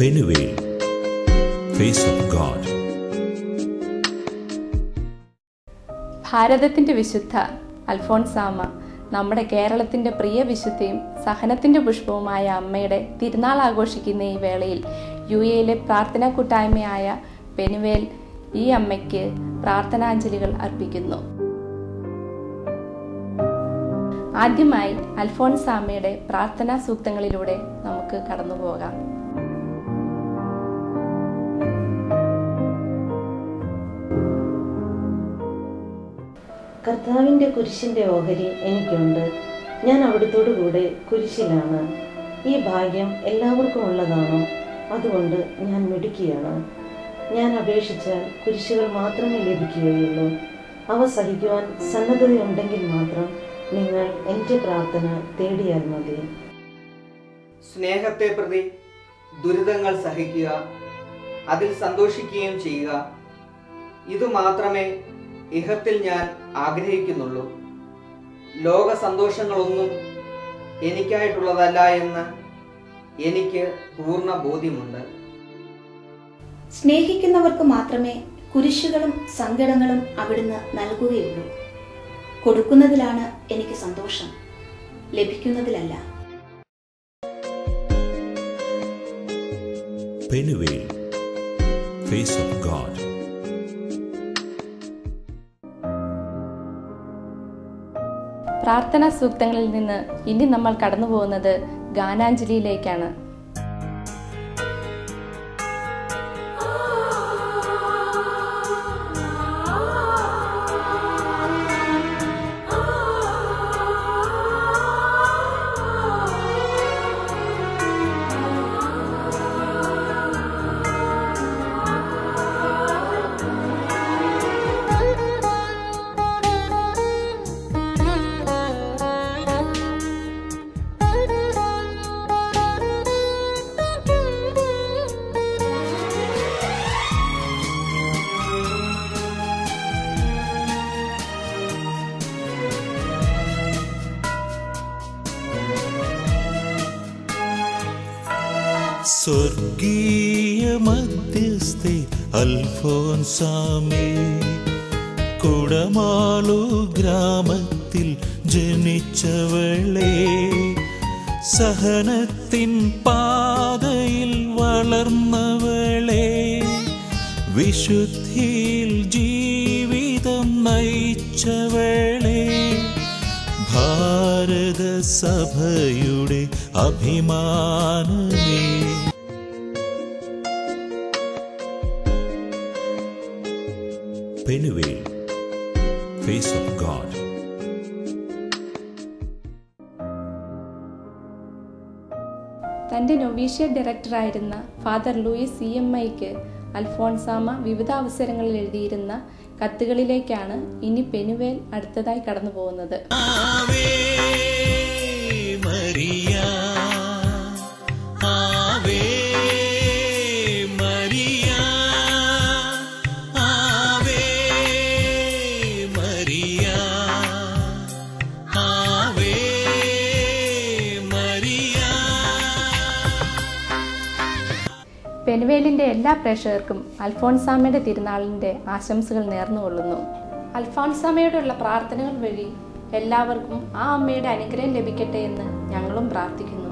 Penuel, face of God. ഭാരതത്തിൻ്റെ വിശുദ്ധ അൽഫോൺസാമ്മ, നമ്മുടെ കേരളത്തിൻ്റെ പ്രിയ വിശുദ്ധയും സഹനത്തിൻ്റെ പുഷ്പവുമായ അമ്മയുടെ തിരുനാൾ ആഘോഷിക്കുന്ന ഈ വേളയിൽ യുഎയിലെ പ്രാർത്ഥനാ കൂട്ടായ്മയായ പെനുവേൽ ഈ അമ്മയ്ക്ക് പ്രാർത്ഥനാഞ്ജലികൾ അർപ്പിക്കുന്നു. ആദ്യമായി അൽഫോൺസാമ്മയുടെ പ്രാർത്ഥനാ സൂക്തങ്ങളിലൂടെ നമുക്ക് കടന്നുപോകാം. കർത്താവിൻ്റെ കുരിശിൻ്റെ ഓഹരി എനിക്കുണ്ട്. ഞാൻ അവിടുത്തോടു കൂടെ കുരിശിലാണ്. ഈ ഭാഗ്യം എല്ലാവർക്കും ഉള്ളതാണോ? അതുകൊണ്ട് ഞാൻ മിടുക്കിയാണ്. ഞാൻ അപേക്ഷിച്ചാൽ കുരിശുകൾ മാത്രമേ ലഭിക്കുകയുള്ളൂ. അവ സഹിക്കുവാൻ സന്നദ്ധതയുണ്ടെങ്കിൽ മാത്രം നിങ്ങൾ എൻ്റെ പ്രാർത്ഥന തേടിയാൽ മതി. സ്നേഹത്തെ പ്രതി ദുരിതങ്ങൾ സഹിക്കുക, അതിൽ സന്തോഷിക്കുകയും ചെയ്യുക. ഇതുമാത്രമേ ഇഹത്തിൽ ഞാൻ ആഗ്രഹിക്കുന്നുള്ളൂ. ലോക സന്തോഷങ്ങളൊന്നും എനിക്കായിട്ടുള്ളതല്ല എന്ന് എനിക്ക് പൂർണ്ണ ബോധ്യമുണ്ട്. സ്നേഹിക്കുന്നവർക്ക് മാത്രമേ കുരിശുകളും സങ്കടങ്ങളും അവിടുന്ന് നൽകുകയുള്ളൂ. കൊടുക്കുന്നതിലാണ് എനിക്ക് സന്തോഷം, ലഭിക്കുന്നതിലല്ല. Penuel, face of God. പ്രാർത്ഥനാ സൂക്തങ്ങളിൽ നിന്ന് ഇനി നമ്മൾ കടന്നു പോകുന്നത് ഗാനാഞ്ജലിയിലേക്കാണ്. സ്വർഗീയ മധ്യസ്ഥേ അൽഫോൻസാമേ, കുടമാളു ഗ്രാമത്തിൽ ജനിച്ചവളെ, സഹനത്തിൻ പാതയിൽ വളർന്നവളെ, വിശുദ്ധിയിൽ ജീവിതം നയിച്ചവളെ, ഭാരത സഭയുടെ അഭിമാനമേ. Penuel, face of God. തൻ്റെ നൊവീഷ്യ ഡയറക്ടറായിരുന്ന ഫാദർ ലൂയിസ് CMIക്ക് അൽഫോൺസാമ്മ വിവിധ അവസരങ്ങളിൽ എഴുതിയിരുന്ന കത്തുകളിലേക്കാണ് ഇനി പെനുവേൽ അടുത്തതായി കടന്നു പോകുന്നത്. Ave Maria, Ave Maria, Ave Maria, Ave Maria. പെനുവേലിൻ്റെ എല്ലാ പ്രേക്ഷകർക്കും അൽഫോൺസാമ്മയുടെ തിരുനാളിൻ്റെ ആശംസകൾ നേർന്നുകൊള്ളുന്നു. അൽഫോൺസാമ്മയോടുള്ള പ്രാർത്ഥനകൾ വഴി എല്ലാവർക്കും ആ അമ്മയുടെ അനുഗ്രഹം ലഭിക്കട്ടെ എന്ന് ഞങ്ങളും പ്രാർത്ഥിക്കുന്നു.